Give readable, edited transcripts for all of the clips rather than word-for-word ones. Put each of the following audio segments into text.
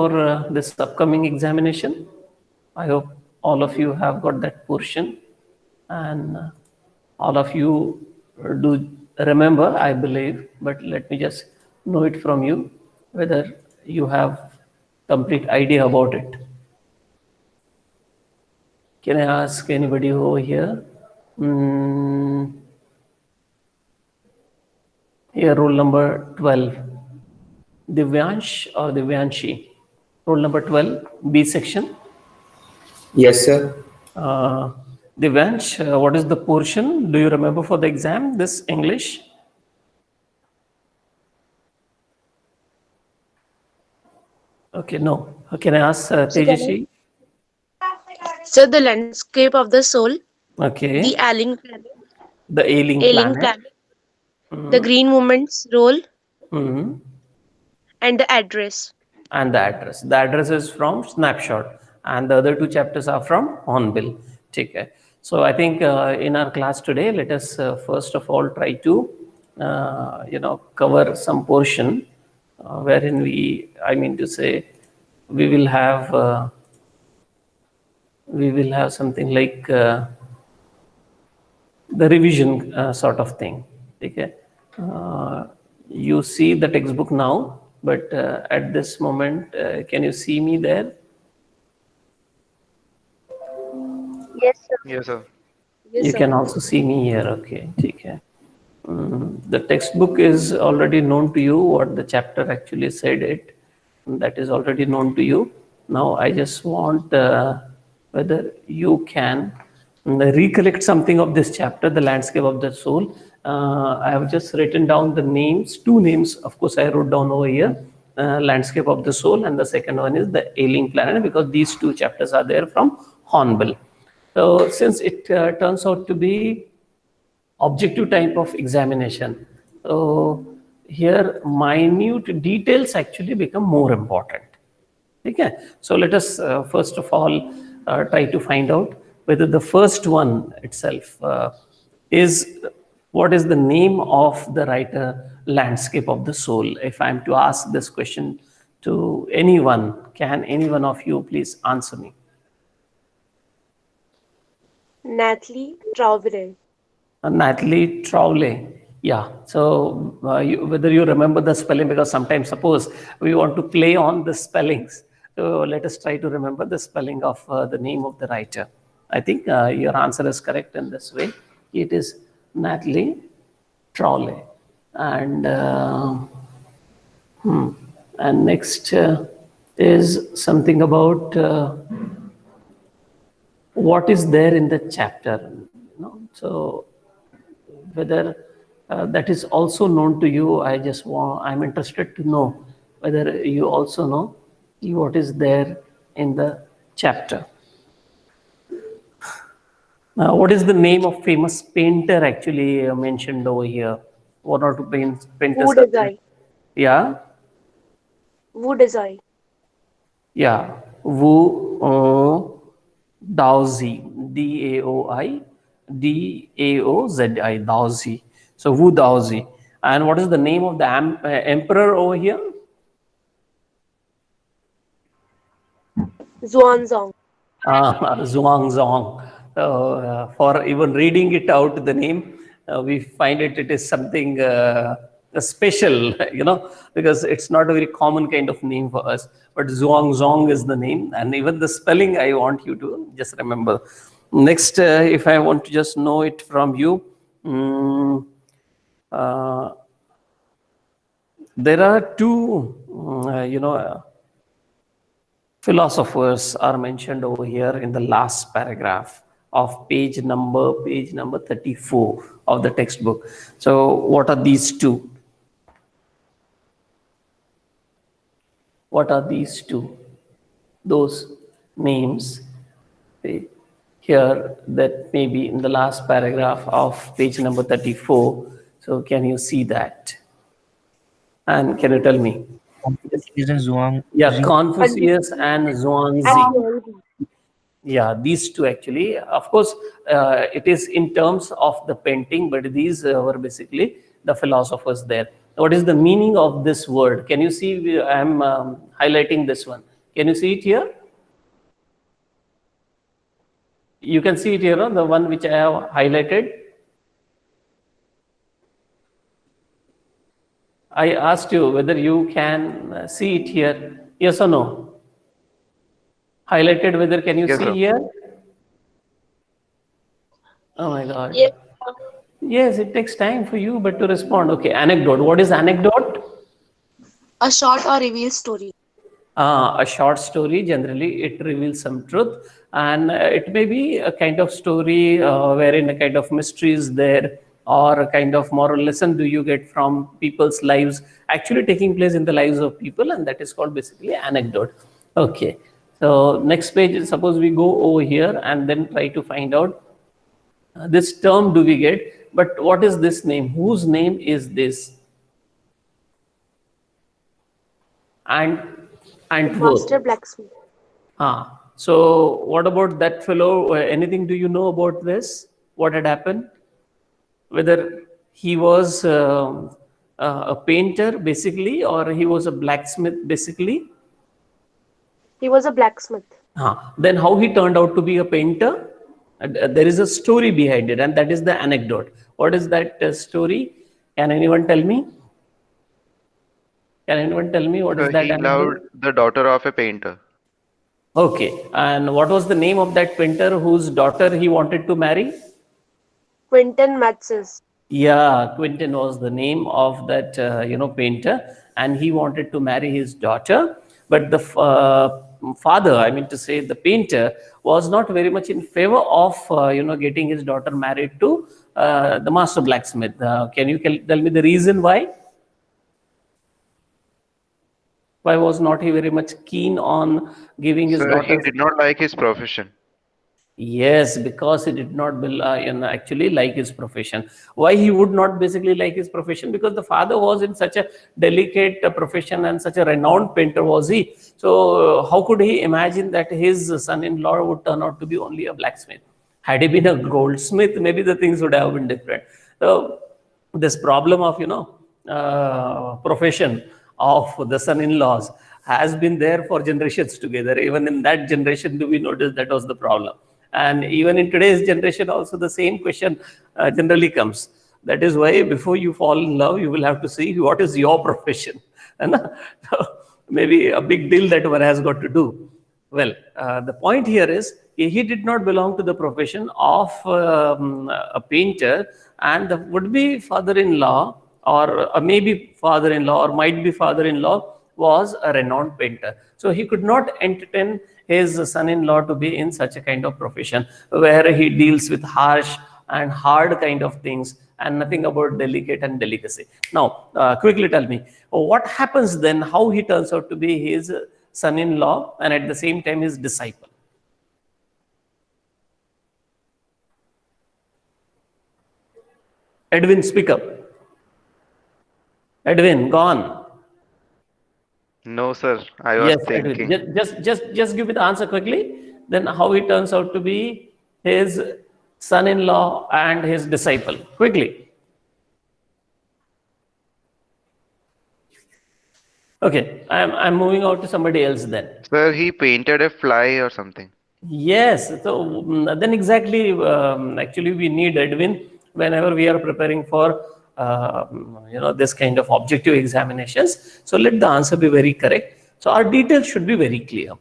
this upcoming examination. I hope all of you have got that portion, and all of you do remember, I believe, but let me just know it from you whether you have complete idea about it. Can I ask anybody over here? Here, roll number 12. Divyansh or Divyanshi? Roll number 12, B section. Yes, sir. Divyansh, what is the portion? Do you remember for the exam, this English? Okay, no. Can I ask Tejashi? So the landscape of the soul, the Okay, the ailing ailing planet. planet, the green movement's role, Hmm. and the address. And the address. The address is from Snapshot, and the other two chapters are from Hornbill. Okay. So I think in our class today, let us first of all try to cover some portion wherein I mean to say, we will have something like the revision sort of thing. Okay. You see the textbook now, but at this moment, can you see me there? Yes, sir. Yes, sir. You can also see me here. Okay. Okay. The textbook is already known to you, what the chapter actually said it. That is already known to you. Now I just want whether you can recollect something of this chapter, the landscape of the soul. I have just written down the names, two names, of course I wrote down over here, landscape of the soul, and the second one is the ailing planet, because these two chapters are there from Hornbill. So since it turns out to be objective type of examination, so here minute details actually become more important. Okay, so let us first of all try to find out whether the first one itself is, what is the name of the writer, landscape of the soul. If I am to ask this question to anyone, can any one of you please answer me? Natalie Troublet. Natalie Trowley. Yeah. So whether you remember the spelling, because sometimes suppose we want to play on the spellings. So let us try to remember the spelling of the name of the writer. I think your answer is correct in this way. It is Natalie Trowley. And and next is something about what is there in the chapter. So whether that is also known to you, I'm interested to know whether you also know what is there in the chapter. What is the name of famous painter actually mentioned over here? One or two painters. Wu Dezai. Yeah. Wu Dezai. Yeah. Wu Daozi. Daoi. Daozi. Daozi. So Wu Daozi. And what is the name of the emperor over here? Xuanzang. Zhuangzong. For even reading it out, the name, we find it is something special, because it's not a very common kind of name for us. But Zhuangzong is the name, and even the spelling I want you to just remember. Next, if I want to just know it from you, there are two, philosophers are mentioned over here in the last paragraph of page number 34 of the textbook. So what are these two? What are these two? Those names here that may be in the last paragraph of page number 34. So can you see that? And can you tell me? Confucius and Zhuang. Yeah, Confucius and Zhuangzi. Yeah, these two actually. Of course, it is in terms of the painting, but these were basically the philosophers there. What is the meaning of this word? Can you see? I am highlighting this one. Can you see it here? You can see it here, the one which I have highlighted. I asked you whether you can see it here. Yes or no? Highlighted whether can you Yes, see sir. here? Oh my God. Yes. Yes, it takes time for you, but to respond. Okay, anecdote. What is anecdote? A short or revealed story. A short story, generally it reveals some truth, and it may be a kind of story wherein a kind of mystery is there, or a kind of moral lesson do you get from people's lives actually taking place in the lives of people, and that is called basically anecdote. Okay, so next page, suppose we go over here and then try to find out this term do we get, but what is this name? Whose name is this? And Antwerp. Master blacksmith. So what about that fellow? Anything do you know about this? What had happened? Whether he was a painter basically, or he was a blacksmith basically? He was a blacksmith. Then how he turned out to be a painter? There is a story behind it, and that is the anecdote. What is that story? Can anyone tell me? Can anyone tell me what is So that he anecdote? loved the daughter of a painter. Okay, and what was the name of that painter whose daughter he wanted to marry? Quentin Matzes. Yeah, Quentin was the name of that painter, and he wanted to marry his daughter. But the father, I mean to say, the painter was not very much in favor of getting his daughter married to the master blacksmith. Can you tell me the reason why? Why was not he very much keen on giving his So he daughter? did not like his profession. Yes, because he did not actually like his profession. Why he would not basically like his profession? Because the father was in such a delicate profession and such a renowned painter was he. So how could he imagine that his son-in-law would turn out to be only a blacksmith? Had he been a goldsmith, maybe the things would have been different. So this problem of profession of the son-in-laws has been there for generations together. Even in that generation, do we notice that was the problem? And even in today's generation also the same question generally comes. That is why before you fall in love, you will have to see what is your profession. And so maybe a big deal that one has got to do. Well, the point here is he did not belong to the profession of a painter, and the would-be father-in-law, or maybe father-in-law, or might be father-in-law, was a renowned painter. So he could not entertain his son-in-law to be in such a kind of profession where he deals with harsh and hard kind of things and nothing about delicate and delicacy. Now, quickly tell me, what happens then, how he turns out to be his son-in-law and at the same time his disciple? Edwin, speak up. Edwin, gone. No, sir. I was Yes, thinking. Edwin. Just give me the answer quickly. Then how he turns out to be his son-in-law and his disciple. Quickly. Okay, I'm moving out to somebody else then. Sir, he painted a fly or something. Yes, so then exactly, actually we need Edwin whenever we are preparing for this kind of objective examinations. So let the answer be very correct. So our details should be very clear.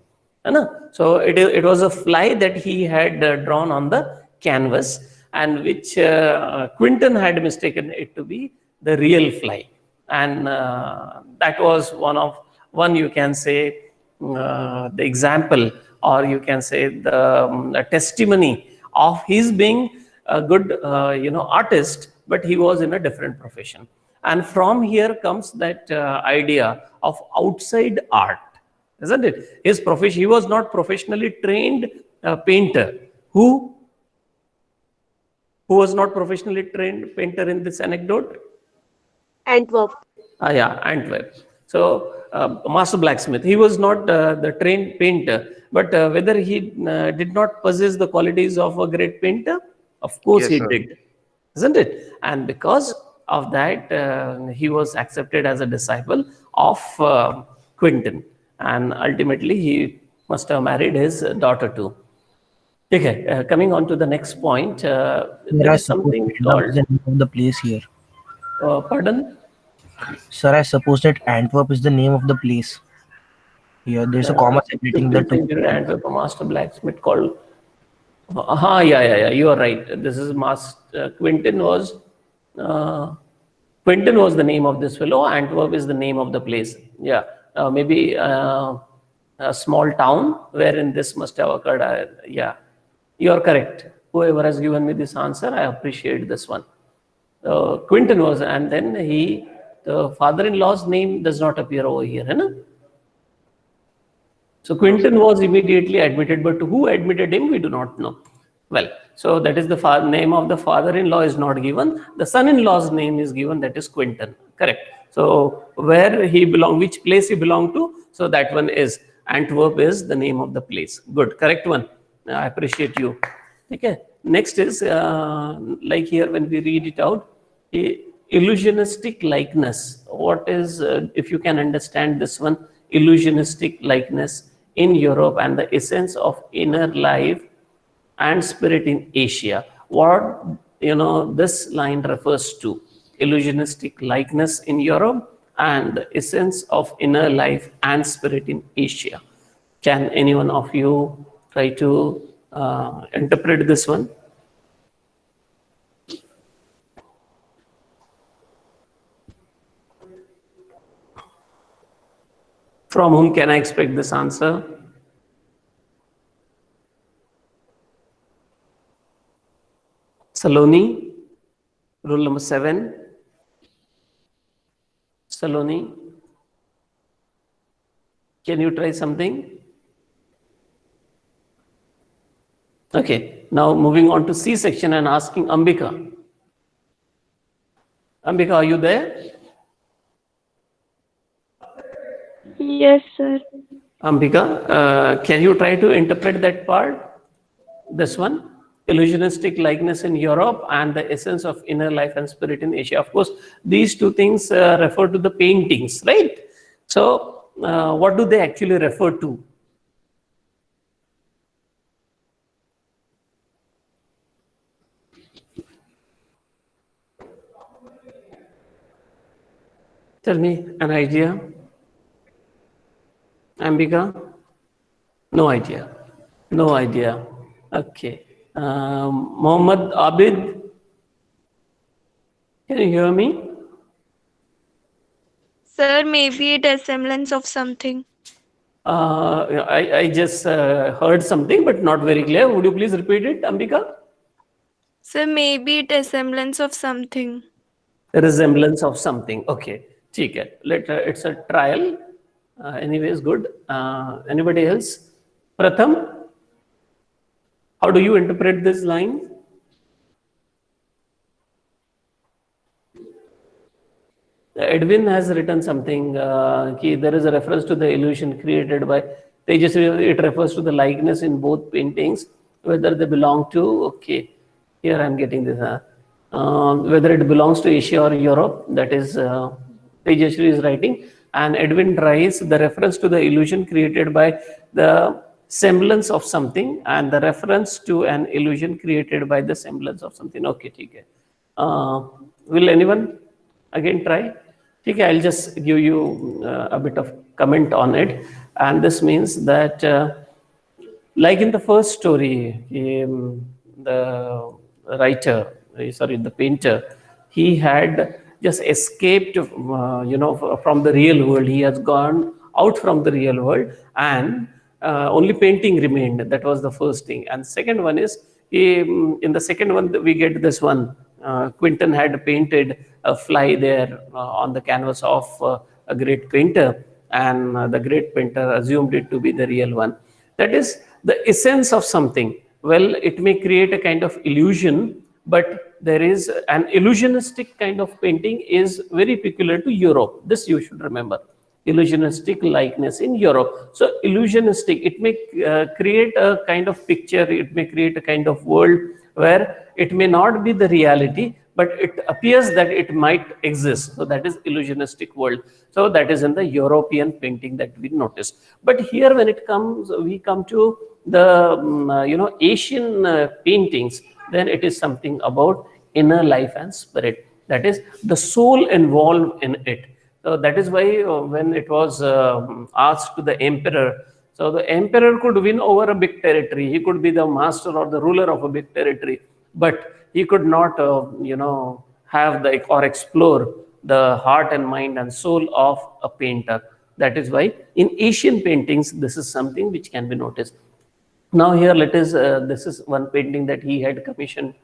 So it was a fly that he had drawn on the canvas, and which Quinton had mistaken it to be the real fly, and that was one you can say the example, or you can say the testimony of his being a good artist, but he was in a different profession. And from here comes that idea of outside art, isn't it? His profession, he was not professionally trained painter. Who was not professionally trained painter in this anecdote? Antwerp. Yeah, Antwerp. So, master blacksmith, he was not the trained painter, but whether he did not possess the qualities of a great painter, of course Yes, he sir. did, isn't it? And because of that, he was accepted as a disciple of Quentin. and ultimately he must have married his daughter too. Okay, coming on to the next point, there is something Antwerp called. is the name of the place here. Pardon? Sir, I suppose that Antwerp is the name of the place. Here, there's a comma separating the 15th two. century Antwerp, a master blacksmith called. Yeah. You are right. This is Quentin was. Quentin was the name of this fellow. Antwerp is the name of the place. Yeah, maybe a small town wherein this must have occurred. Yeah, you are correct. Whoever has given me this answer, I appreciate this one. Quentin was, and then the father-in-law's name does not appear over here, right? So Quentin was immediately admitted, but who admitted him, we do not know. Well, so that is the name of the father-in-law is not given. The son-in-law's name is given, that is Quentin. Correct. So where he belonged, which place he belonged to, so that one is Antwerp is the name of the place. Good, correct one. I appreciate you. Okay. Next is like here when we read it out, illusionistic likeness. What is, if you can understand this one, illusionistic likeness in Europe and the essence of inner life and spirit in Asia. What this line refers to, illusionistic likeness in Europe and the essence of inner life and spirit in Asia. Can any one of you try to interpret this one? From whom can I expect this answer? Saloni, rule number 7. Saloni, can you try something? Okay, now moving on to C section and asking Ambika. Ambika, are you there? Yes, sir. Ambika, can you try to interpret that part? This one, illusionistic likeness in Europe and the essence of inner life and spirit in Asia. Of course, these two things refer to the paintings, right? So, what do they actually refer to? Tell me an idea. Ambika? No idea. No idea. Okay. Mohammed Abid? Can you hear me? Sir, maybe it is semblance of something. I just heard something, but not very clear. Would you please repeat it, Ambika? Sir, maybe it is semblance of something. Resemblance of something. Okay. ठीक है. It's a trial. Anyways, good. Anybody else? Pratham, how do you interpret this line? Edwin has written something. There is a reference to the illusion created by Tejasvi. It refers to the likeness in both paintings, whether they belong to. Okay, here I am getting this. Whether it belongs to Asia or Europe, that is Tejasvi is writing. And Edwin tries the reference to the illusion created by the semblance of something and the reference to an illusion created by the semblance of something. Okay, okay. Will anyone again try? Okay, I'll just give you a bit of comment on it. And this means that like in the first story, the the painter, he had just escaped, from the real world. He has gone out from the real world, and only painting remained. That was the first thing. And second one is, in the second one, we get this one. Quentin had painted a fly there on the canvas of a great painter, and the great painter assumed it to be the real one. That is the essence of something. Well, it may create a kind of illusion, but there is an illusionistic kind of painting is very peculiar to Europe. This you should remember. Illusionistic likeness in Europe. So illusionistic, it may create a kind of picture, it may create a kind of world where it may not be the reality, but it appears that it might exist. So that is illusionistic world. So that is in the European painting that we noticed. But here when it comes, we come to the Asian paintings, then it is something about inner life and spirit. That is the soul involved in it. So that is why when it was asked to the emperor, so the emperor could win over a big territory. He could be the master or the ruler of a big territory, but he could not, have the or explore the heart and mind and soul of a painter. That is why in Asian paintings, this is something which can be noticed. Now here, this is one painting that he had commissioned.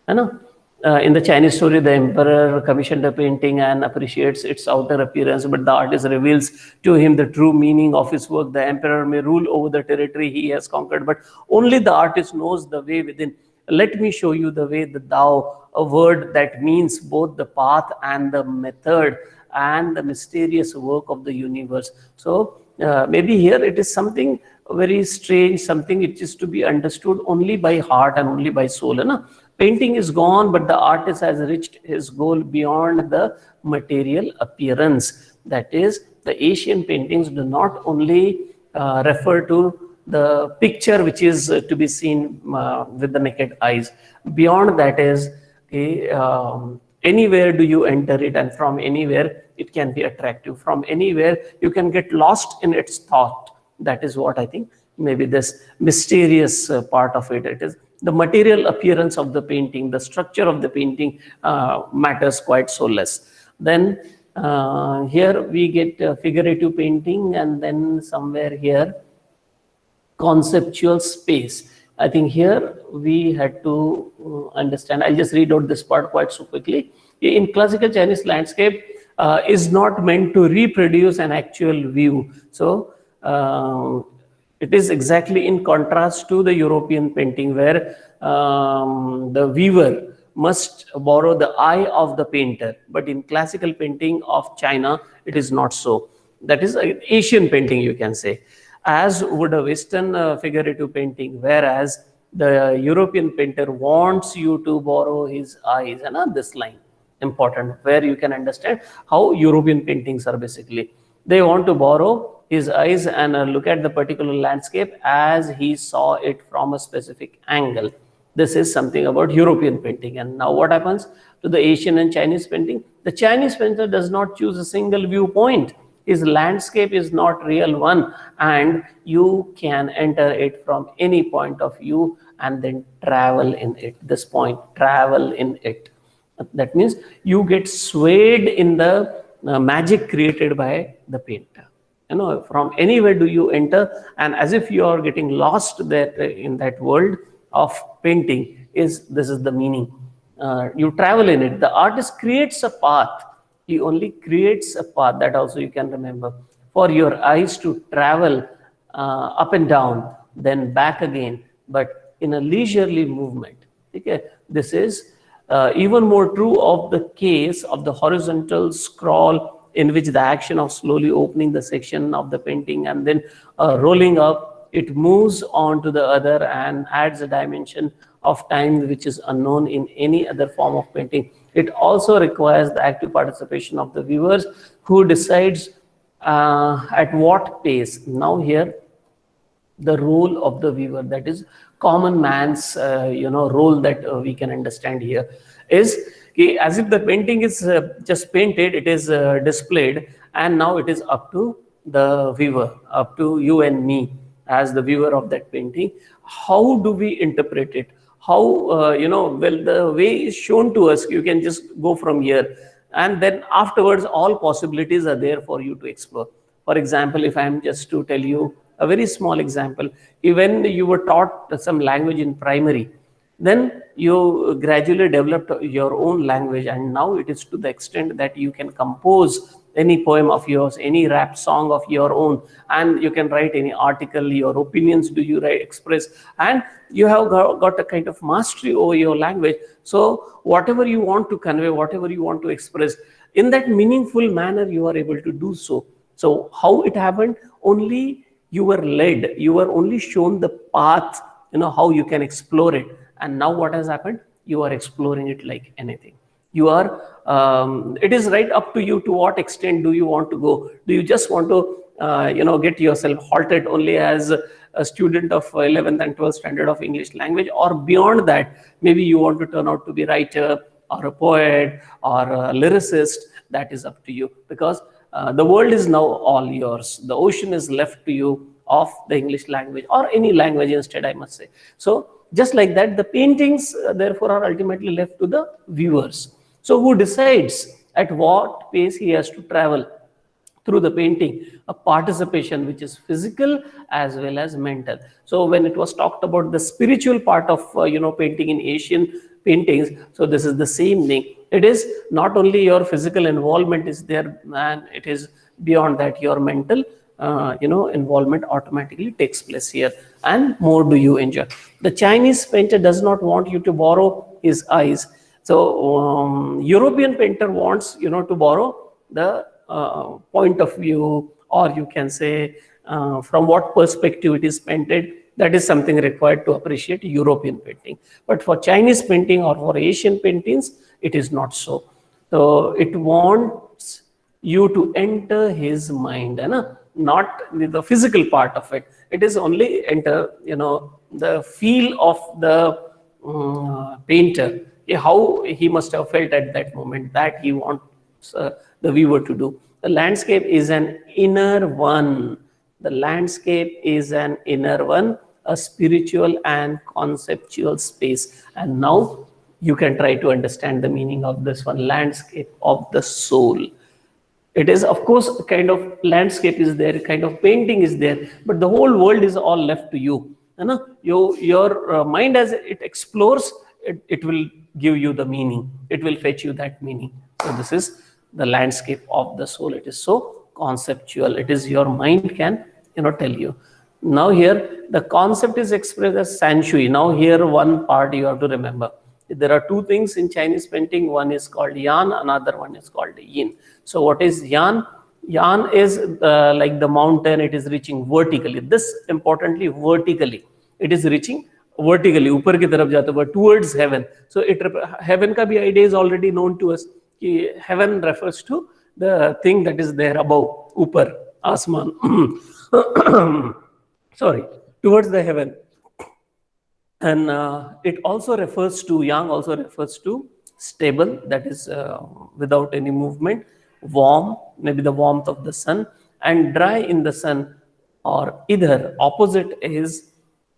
In the Chinese story, the emperor commissioned a painting and appreciates its outer appearance, but the artist reveals to him the true meaning of his work. The emperor may rule over the territory he has conquered, but only the artist knows the way within. Let me show you the way, the Tao, a word that means both the path and the method and the mysterious work of the universe. So maybe here it is something very strange, something which is to be understood only by heart and only by soul. Painting is gone, but the artist has reached his goal beyond the material appearance. That is, the Asian paintings do not only refer to the picture which is to be seen with the naked eyes. Beyond that is, anywhere do you enter it, and from anywhere it can be attractive. From anywhere you can get lost in its thought. That is what I think maybe this mysterious part of it. It is the material appearance of the painting, the structure of the painting matters quite so less. Then here we get figurative painting, and then somewhere here conceptual space. I think here we had to understand. I'll just read out this part quite so quickly. In classical Chinese landscape is not meant to reproduce an actual view. So it is exactly in contrast to the European painting, where the viewer must borrow the eye of the painter. But in classical painting of China, it is not so. That is an Asian painting, you can say, as would a Western figurative painting, whereas the European painter wants you to borrow his eyes. And this line, important, where you can understand how European paintings are basically. They want to borrow his eyes and look at the particular landscape as he saw it from a specific angle. This is something about European painting. And now what happens to the Asian and Chinese painting? The Chinese painter does not choose a single viewpoint. His landscape is not real one, and you can enter it from any point of view and then travel in it. This point, travel in it. That means you get swayed in the magic created by the painter. From anywhere do you enter, and as if you are getting lost there in that world of painting. This is the meaning. You travel in it. The artist creates a path. He only creates a path. That also you can remember, for your eyes to travel up and down, then back again, but in a leisurely movement. Okay? This is even more true of the case of the horizontal scroll, in which the action of slowly opening the section of the painting and then rolling up, it moves on to the other and adds a dimension of time which is unknown in any other form of painting. It also requires the active participation of the viewers, who decides at what pace. Now here, the role of the viewer, that is common man's role that we can understand here, is as if the painting is just painted, it is displayed, and now it is up to the viewer, up to you and me as the viewer of that painting. How do we interpret it? How, well, the way is shown to us, you can just go from here, and then afterwards all possibilities are there for you to explore. For example, if I am just to tell you a very small example, when you were taught some language in primary, then you gradually developed your own language, and now it is to the extent that you can compose any poem of yours, any rap song of your own, and you can write any article, your opinions do you express, and you have got a kind of mastery over your language. So whatever you want to convey, whatever you want to express, in that meaningful manner, you are able to do so. So how it happened? Only you were led, you were only shown the path, how you can explore it. And now what has happened? You are exploring it like anything. You are it is right up to you to what extent do you want to go. Do you just want to get yourself halted only as a student of 11th and 12th standard of English language, or beyond that maybe you want to turn out to be writer or a poet or a lyricist? That is up to you, because the world is now all yours. The ocean is left to you of the English language, or any language instead, I must say. So just like that, the paintings therefore are ultimately left to the viewers. So who decides at what pace he has to travel through the painting? A participation which is physical as well as mental. So when it was talked about the spiritual part of painting in Asian paintings, so this is the same thing. It is not only your physical involvement is there, and it is beyond that your mental involvement automatically takes place here, and more do you enjoy. The Chinese painter does not want you to borrow his eyes. So European painter wants to borrow the point of view, or you can say from what perspective it is painted. That is something required to appreciate European painting. But for Chinese painting or for Asian paintings, it is not so. So it wants you to enter his mind, not the physical part of it. It is only enter the feel of the painter, how he must have felt at that moment, that he wants the viewer to do. The landscape is an inner one. The landscape is an inner one, a spiritual and conceptual space. And now you can try to understand the meaning of this one, landscape of the soul. It is, of course, a kind of landscape is there, a kind of painting is there, but the whole world is all left to you. Your mind, as it explores, it will give you the meaning. It will fetch you that meaning. So this is the landscape of the soul. It is so conceptual. It is your mind can tell you. Now here the concept is expressed as sanshui. Now here one part you have to remember. There are two things in Chinese painting. One is called yan, another one is called yin. So what is yan? Yan is like the mountain. It is reaching vertically. This importantly vertically. It is reaching vertically, ऊपर की तरफ जाता हुआ, towards heaven. So heaven का भी idea is already known to us. कि heaven refers to the thing that is there above, ऊपर, आसमान. Sorry, towards the heaven. And it also refers to, yang also refers to stable, that is without any movement, warm, maybe the warmth of the sun, and dry in the sun, or either opposite is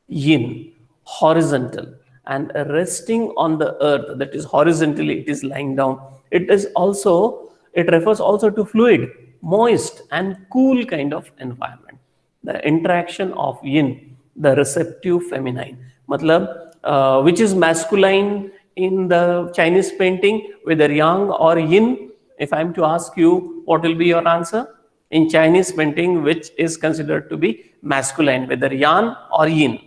yin, horizontal, and resting on the earth, that is horizontally, it is lying down. It refers also to fluid, moist and cool kind of environment. The interaction of yin, the receptive feminine, which is masculine in the Chinese painting, whether yang or yin. If I am to ask you, what will be your answer? In Chinese painting, which is considered to be masculine, whether yang or yin?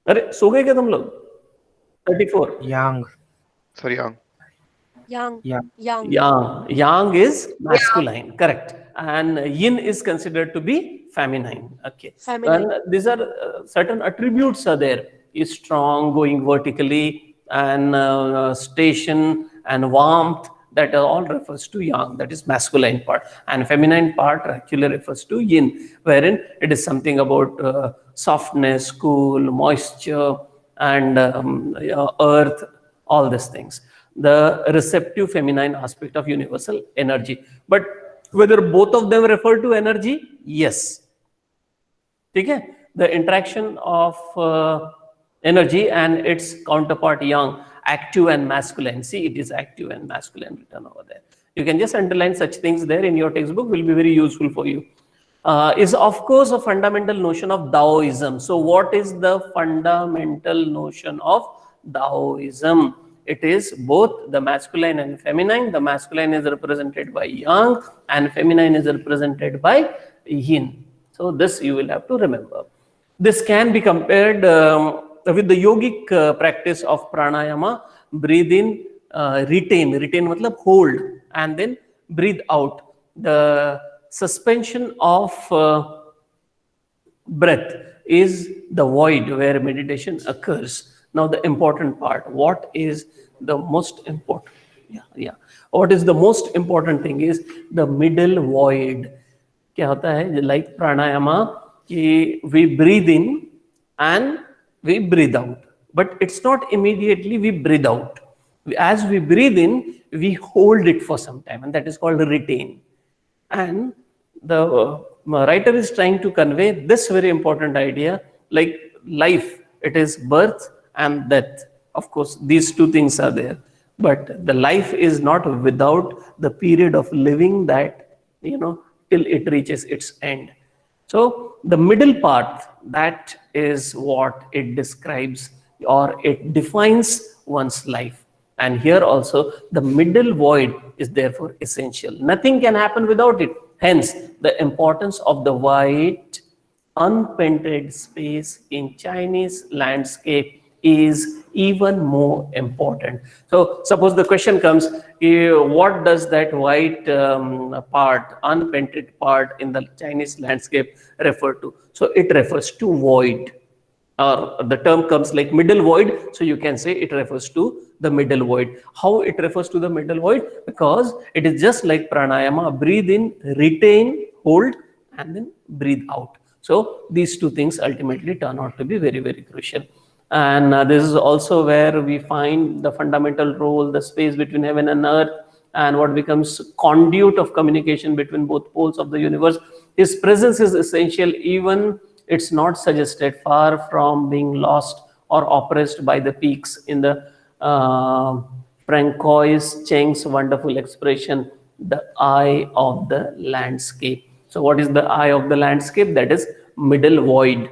अरे सो गए क्या तुम लोग? 34. Yang. Sorry, young. Yang is masculine, correct, and yin is considered to be feminine. Okay, Feminine. and these are certain attributes are there. Is strong, going vertically, and station and warmth. That all refers to yang, that is masculine part, and feminine part actually refers to yin, wherein it is something about softness, cool, moisture, and earth, all these things. The receptive feminine aspect of universal energy. But whether both of them refer to energy? Yes. Okay? The interaction of energy and its counterpart yang, active and masculine. See, it is active and masculine written over there. You can just underline such things there in your textbook, will be very useful for you. Is of course a fundamental notion of Taoism. So what is the fundamental notion of Taoism? It is both the masculine and feminine. The masculine is represented by yang and feminine is represented by yin. So this you will have to remember. This can be compared with the yogic practice of pranayama. Breathe in, retain matlab hold, and then breathe out. The suspension of breath is the void where meditation occurs. Now the important part, what is the most important? Yeah. What is the most important thing is the middle void. क्या होता है, like pranayama, कि we breathe in and we breathe out, but it's not immediately we breathe out. As we breathe in, we hold it for some time, and that is called retain. And the writer is trying to convey this very important idea, like life, it is birth and death. Of course, these two things are there, but the life is not without the period of living that, till it reaches its end. So the middle part, that is what it describes or it defines one's life. And here also the middle void is therefore essential. Nothing can happen without it. Hence the importance of the white unpainted space in Chinese landscape is even more important. So suppose the question comes, what does that white part, unpainted part in the Chinese landscape refer to? So it refers to void, or the term comes like middle void, so you can say it refers to the middle void. How it refers to the middle void? Because it is just like pranayama, breathe in, retain, hold, and then breathe out. So these two things ultimately turn out to be very, very crucial. And this is also where we find the fundamental role, the space between heaven and earth, and what becomes conduit of communication between both poles of the universe. His presence is essential, even it's not suggested, far from being lost or oppressed by the peaks. In the Francois Cheng's wonderful expression, the eye of the landscape. So what is the eye of the landscape? That is middle void,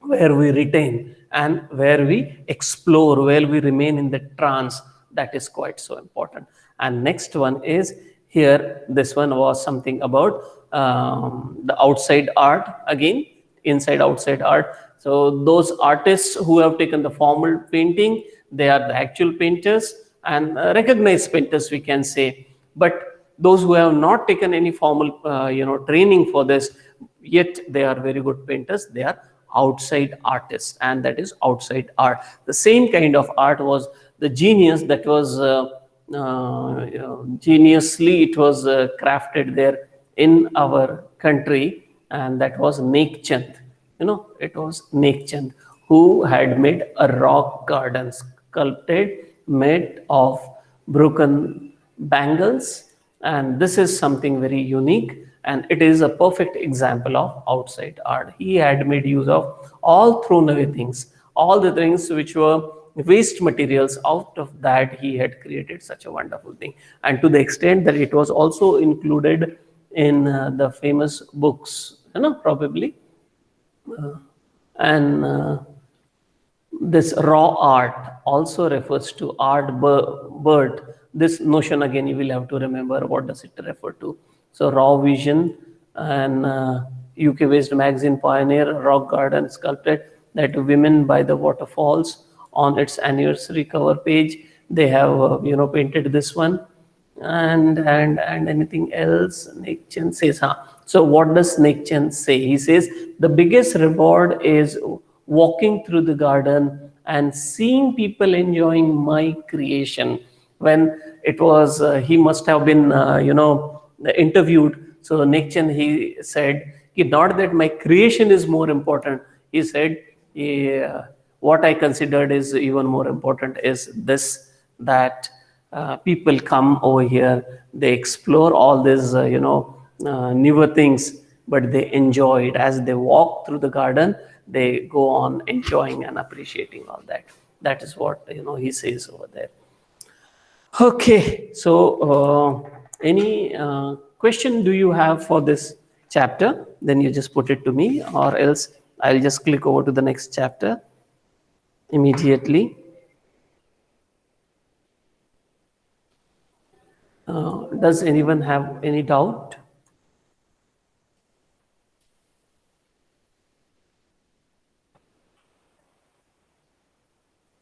where we retain and where we explore, where we remain in the trance. That is quite so important. And next one is here, this one was something about the outside art, again inside outside art. So those artists who have taken the formal painting, they are the actual painters and recognized painters, we can say. But those who have not taken any formal training for this, yet they are very good painters, they are outside artists, and that is outside art. The same kind of art was the genius that was geniusly it was crafted there in our country, and that was Nek Chand. It was Nek Chand who had made a rock garden sculpted, made of broken bangles, and this is something very unique, and it is a perfect example of outside art. He had made use of all thrown away things, all the things which were waste materials. Out of that he had created such a wonderful thing, and to the extent that it was also included in the famous books, probably. And this raw art also refers to art bird. This notion, again, you will have to remember what does it refer to. So raw vision, and UK based magazine Pioneer rock garden sculpted that women by the waterfalls. On its anniversary cover page they have painted this one, and anything else Nek Chand says. So what does Nek Chand say? He says the biggest reward is walking through the garden and seeing people enjoying my creation. When it was he must have been interviewed, so Nek Chand, he said, not that my creation is more important. He said, what I considered is even more important is this, that people come over here, they explore all these newer things, but they enjoy it. As they walk through the garden, they go on enjoying and appreciating all that. That is what he says over there. Okay, so any question do you have for this chapter? Then you just put it to me, or else I'll just click over to the next chapter immediately. Does anyone have any doubt?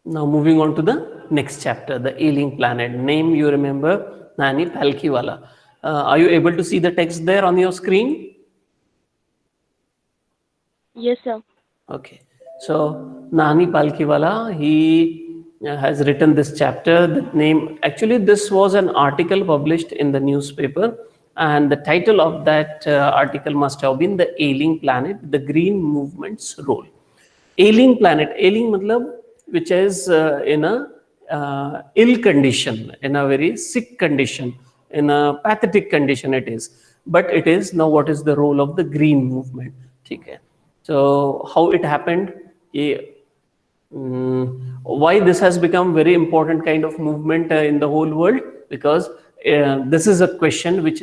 Now moving on to the next chapter, the alien planet. Name you remember, Nani Palkiwala. Are you able to see the text there on your screen? Yes, sir. Okay. So Nani Palkiwala, he has written this chapter. The name, actually, this was an article published in the newspaper, and the title of that article must have been "The Ailing Planet: The Green Movement's Role." Ailing planet, ailing matlab, which is in a ill condition, in a very sick condition, in a pathetic condition it is. But it is now what is the role of the green movement. Okay. So how it happened, why this has become very important kind of movement in the whole world, because this is a question which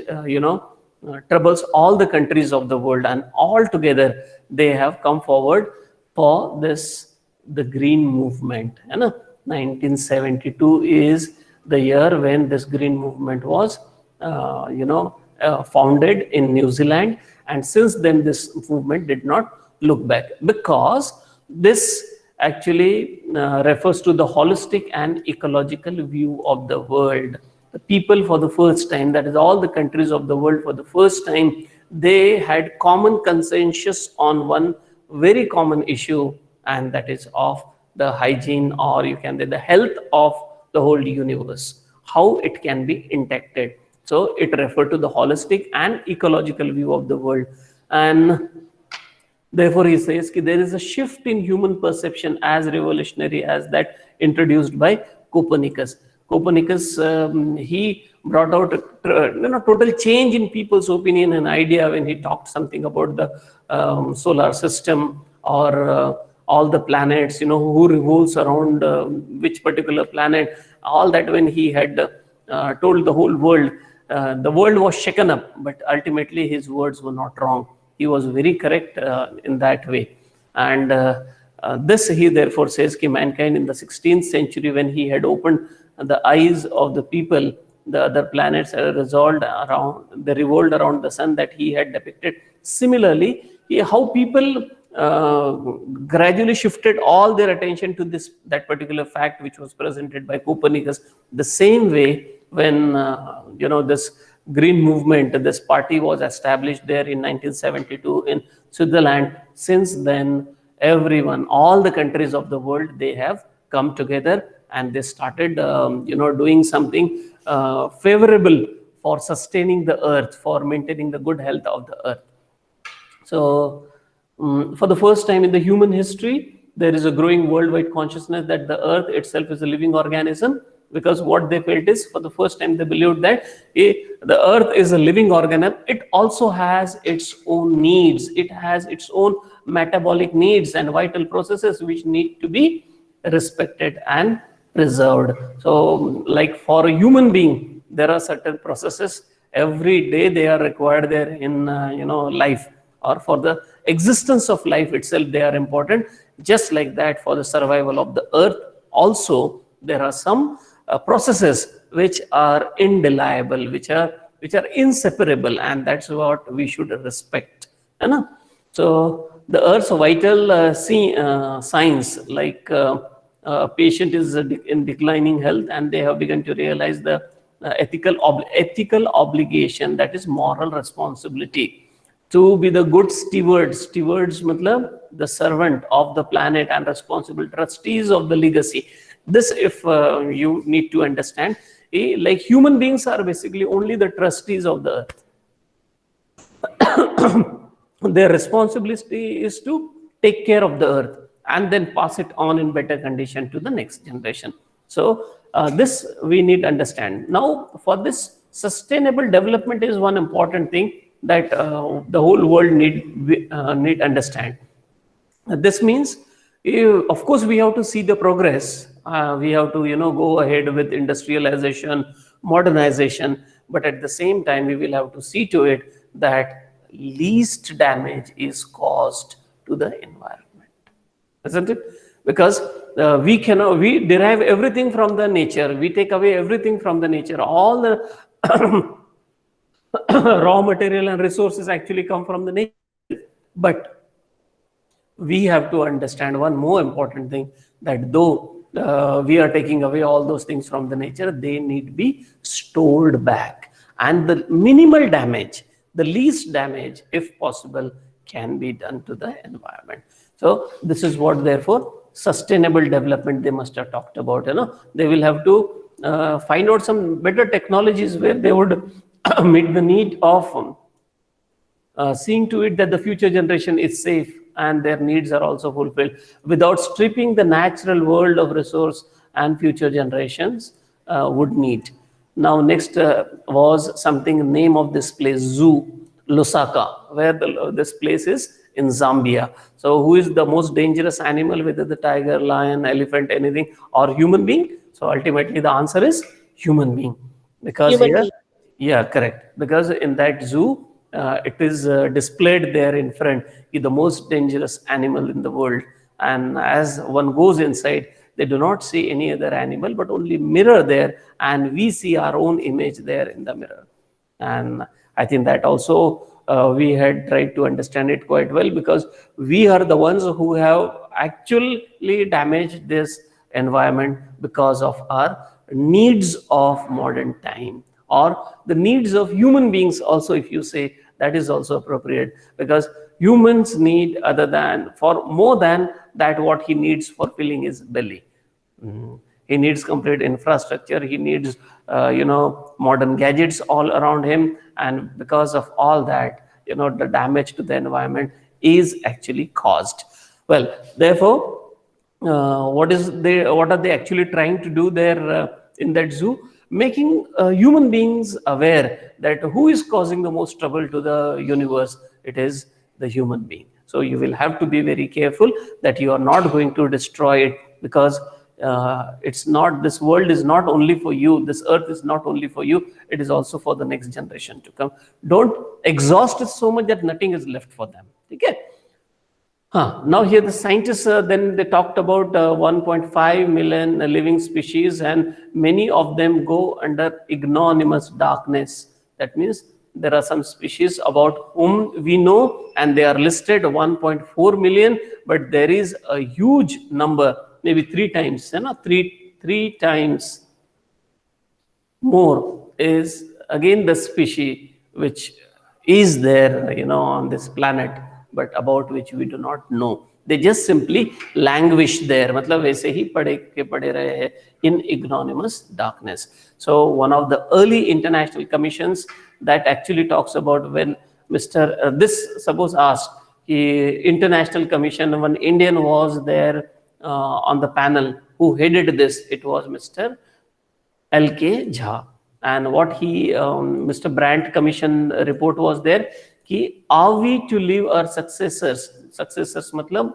troubles all the countries of the world, and all together they have come forward for this, the green movement. 1972 is the year when this green movement was founded in New Zealand, and since then this movement did not look back, because this actually refers to the holistic and ecological view of the world. The people, for the first time, that is all the countries of the world, for the first time they had common consensus on one very common issue, and that is of the hygiene, or you can say the health of the whole universe, how it can be protected. So it referred to the holistic and ecological view of the world. And therefore, he says that there is a shift in human perception as revolutionary as that introduced by Copernicus. Copernicus, he brought out a total change in people's opinion and idea when he talked something about the solar system, or all the planets, who revolves around which particular planet. All that, when he had told the whole world, the world was shaken up, but ultimately his words were not wrong. He was very correct in that way. And this, he therefore says that mankind in the 16th century, when he had opened the eyes of the people, the other planets had revolved around the sun that he had depicted. Similarly, how people gradually shifted all their attention to that particular fact which was presented by Copernicus. The same way, when this green movement, this party was established there in 1972 in Switzerland. Since then, everyone, all the countries of the world, they have come together, and they started doing something favorable for sustaining the earth, for maintaining the good health of the earth. So for the first time in the human history, there is a growing worldwide consciousness that the earth itself is a living organism, because what they felt is, for the first time they believed that the earth is a living organism. It also has its own needs, it has its own metabolic needs and vital processes which need to be respected and preserved. So like for a human being, there are certain processes every day they are required there in life, or for the existence of life itself they are important. Just like that, for the survival of the earth also, there are some processes which are indelible, which are inseparable, and that's what we should respect. So the earth's vital signs, like a patient is in declining health, and they have begun to realize the ethical obligation, that is moral responsibility, to be the good stewards matlab the servant of the planet and responsible trustees of the legacy. This, if you need to understand, like human beings are basically only the trustees of the earth. Their responsibility is to take care of the earth and then pass it on in better condition to the next generation. So this we need to understand. Now, for this, sustainable development is one important thing that the whole world need understand. This means, of course, we have to see the progress. We have to go ahead with industrialization, modernization, but at the same time we will have to see to it that least damage is caused to the environment, isn't it? Because we derive everything from the nature, we take away everything from the nature. All the raw material and resources actually come from the nature. But we have to understand one more important thing, that though we are taking away all those things from the nature, they need to be stored back, and the minimal damage, the least damage if possible, can be done to the environment. So this is what, therefore, sustainable development they must have talked about. They will have to find out some better technologies where they would meet the need of seeing to it that the future generation is safe and their needs are also fulfilled without stripping the natural world of resource and future generations would need. Now next was something, name of this place, zoo, Lusaka, where this place is in Zambia. So who is the most dangerous animal, whether the tiger, lion, elephant, anything, or human being? So ultimately the answer is human being, because Human here, being. yeah, correct, because in that zoo it is displayed there in front, the most dangerous animal in the world, and as one goes inside, they do not see any other animal but only mirror there, and we see our own image there in the mirror. And I think that also we had tried to understand it quite well, because we are the ones who have actually damaged this environment because of our needs of modern time, or the needs of human beings also, if you say, that is also appropriate, because humans need other than, for more than that, what he needs for filling his belly. He needs complete infrastructure, he needs modern gadgets all around him, and because of all that, the damage to the environment is actually caused. Well, therefore, what are they actually trying to do there in that zoo? Making human beings aware that who is causing the most trouble to the universe? It is the human being. So you will have to be very careful that you are not going to destroy it, because it's not, this world is not only for you, this earth is not only for you, it is also for the next generation to come. Don't exhaust it so much that nothing is left for them. Okay? Now here the scientists, then they talked about 1.5 million living species, and many of them go under ignominious darkness. That means there are some species about whom we know, and they are listed 1.4 million, but there is a huge number, maybe three times more is again the species which is there on this planet, but about which we do not know. They just simply languish there, मतलब वैसे ही पड़े रहे हैं in ignominious darkness. So one of the early international commissions that actually talks about, when Mr. This suppose asked, international commission, one Indian was there on the panel who headed this, it was Mr. L.K. Jha. And what Mr. Brandt Commission report was there, कि are we to leave our successors मतलब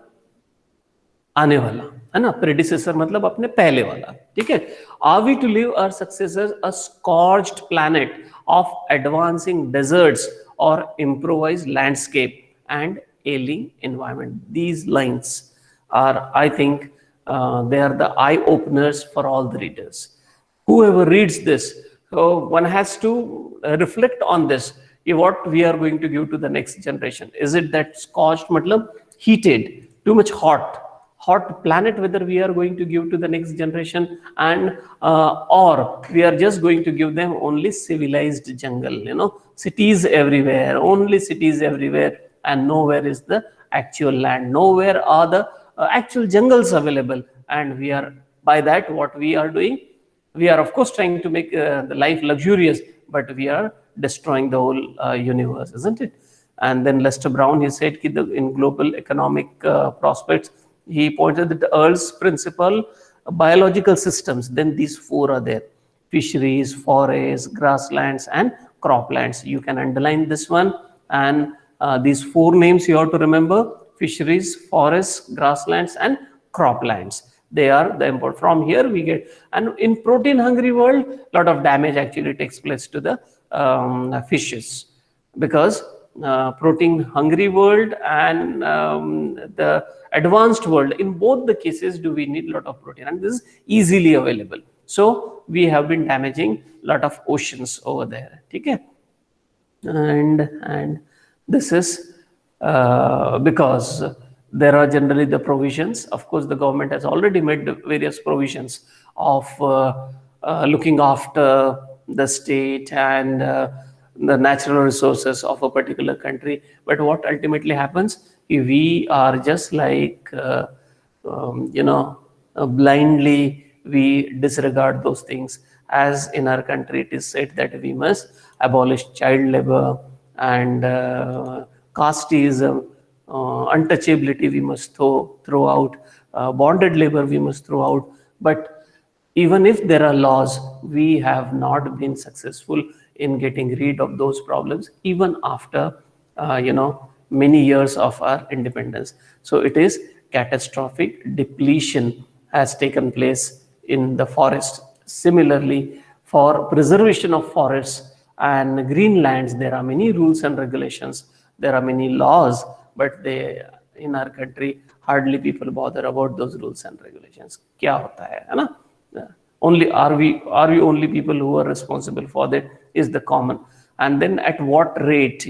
आने वाला है ना, predecessor मतलब अपने पहले वाला, ठीक है, are we to leave our successors a scorched planet of advancing deserts or improvised landscape and ailing environment? These lines are, I think, they are the eye openers for all the readers. Whoever reads this, so one has to reflect on this. What we are going to give to the next generation? Is it that scorched, matlab heated, too much hot planet, whether we are going to give to the next generation, and or we are just going to give them only civilized jungle, cities everywhere, only cities everywhere, and nowhere is the actual land, nowhere are the actual jungles available. And we are, by that, what we are doing, we are of course trying to make the life luxurious, but we are destroying the whole universe, isn't it? And then Lester Brown, he said, in global economic prospects, he pointed that the Earth's principal biological systems, then these four are there: fisheries, forests, grasslands, and croplands. You can underline this one, and these four names you have to remember: fisheries, forests, grasslands, and croplands. They are the import. From here we get, and in protein hungry world, a lot of damage actually takes place to the fishes, because protein hungry world and the advanced world, in both the cases do we need a lot of protein, and this is easily available. So we have been damaging a lot of oceans over there, okay? And this is because there are generally the provisions. Of course, the government has already made various provisions of looking after the state and the natural resources of a particular country. But what ultimately happens, we are just like blindly we disregard those things. As in our country it is said that we must abolish child labor and casteism, untouchability we must throw out, bonded labor we must throw out. But even if there are laws, we have not been successful in getting rid of those problems even after many years of our independence. So it is catastrophic depletion has taken place in the forest. Similarly, for preservation of forests and green lands, there are many rules and regulations, there are many laws, but they in our country hardly people bother about those rules and regulations. क्या होता है ना? Only are we only people who are responsible for that is the common. And then at what rate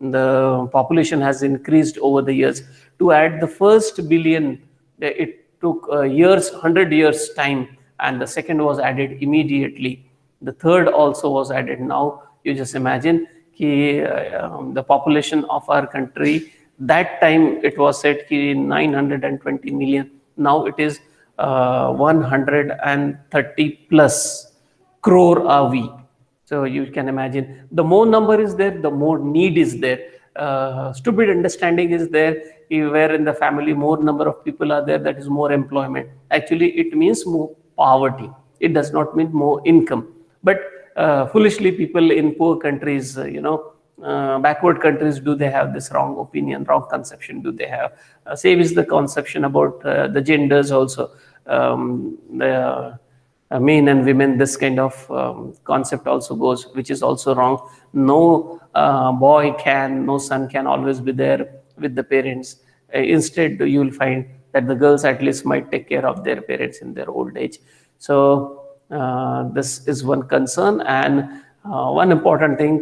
the population has increased over the years. To add the first billion, it took years, 100 years time, and the second was added immediately. The third also was added. Now you just imagine the population of our country, that time it was said 920 million. Now it is 130 plus crore are we. So you can imagine, the more number is there, the more need is there. Stupid understanding is there, where in the family more number of people are there, that is more employment. Actually it means more poverty, it does not mean more income. But foolishly people in poor countries, backward countries, do they have this wrong opinion, wrong conception do they have? Same is the conception about the genders also. The men and women, this kind of concept also goes, which is also wrong. No no son can always be there with the parents. Instead you will find that the girls at least might take care of their parents in their old age. So this is one concern. And one important thing,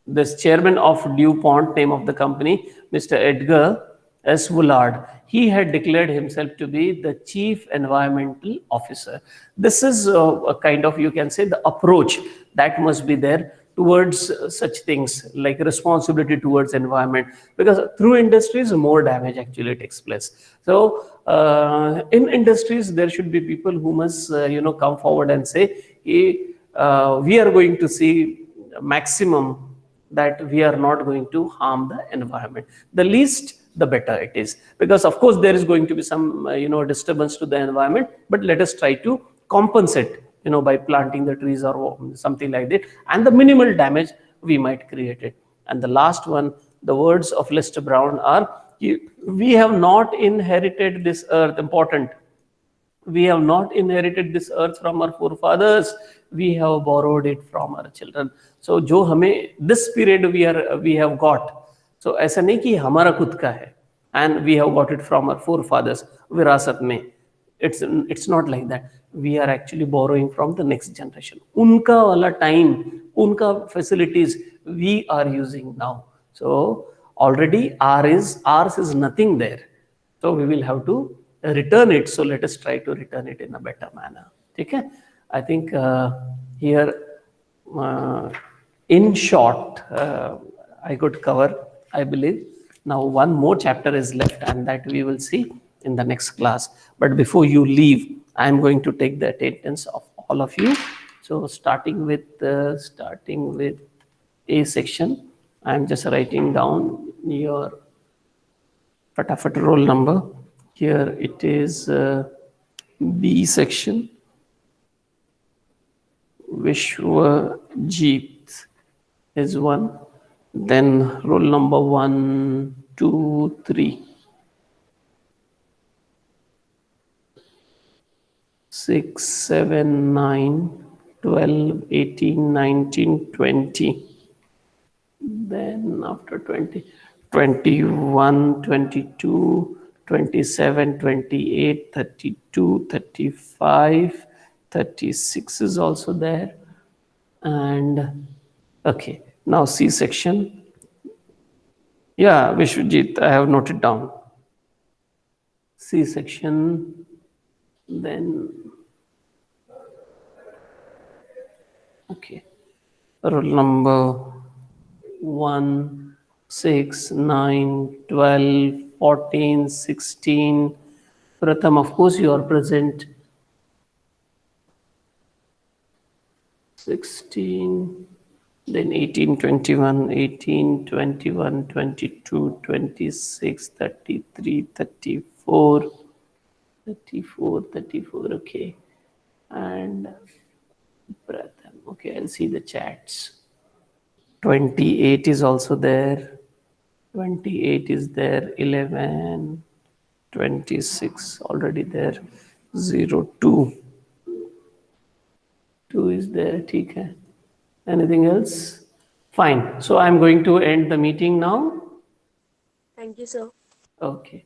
this chairman of DuPont, name of the company, Mr. Edgar S. Woolard, he had declared himself to be the chief environmental officer. This is a kind of, you can say, the approach that must be there towards such things like responsibility towards environment, because through industries more damage actually takes place. So in industries there should be people who must come forward and say, we are going to see maximum that we are not going to harm the environment. The least the better it is, because of course there is going to be some disturbance to the environment, but let us try to compensate by planting the trees or something like that, and the minimal damage we might create it. And the last one, the words of Lester Brown are, we have not inherited this earth, important, we have not inherited this earth from our forefathers, we have borrowed it from our children. So जो हमें this period we have got, so ऐसा नहीं कि हमारा खुद का है, and we have got it from our forefathers विरासत में. It's not like that. We are actually borrowing from the next generation. उनका वाला time, उनका facilities we are using now. So already ours is nothing there. So we will have to return it. So let us try to return it in a better manner. Okay? I think here, in short, I could cover, I believe. Now one more chapter is left, and that we will see in the next class. But before you leave, I am going to take the attendance of all of you. So starting with A section, I am just writing down your fatafat roll number. Here it is B section. Vishwajit is one. Then roll number 1, 2, 3. 6, 7, 9, 12, 18, 19, 20. Then after 20, 21, 22, 27, 28, 32, 35, 36 is also there. And okay, now C section. Yeah, Vishwajit, I have noted down. C section, then Okay. Roll number 1, 6, 9, 12, 14, 16. Pratham, of course, you are present. 16, then 18, 21, 18, 21, 22, 26, 33, 34, 34, 34, okay. And Pratham, okay, I'll see the chats. 28 is also there. 28 is there. 11, 26 already there. 0, 2. 2 is there. ठीक है. Anything else? Fine. So I'm going to end the meeting now. Thank you, sir. Okay.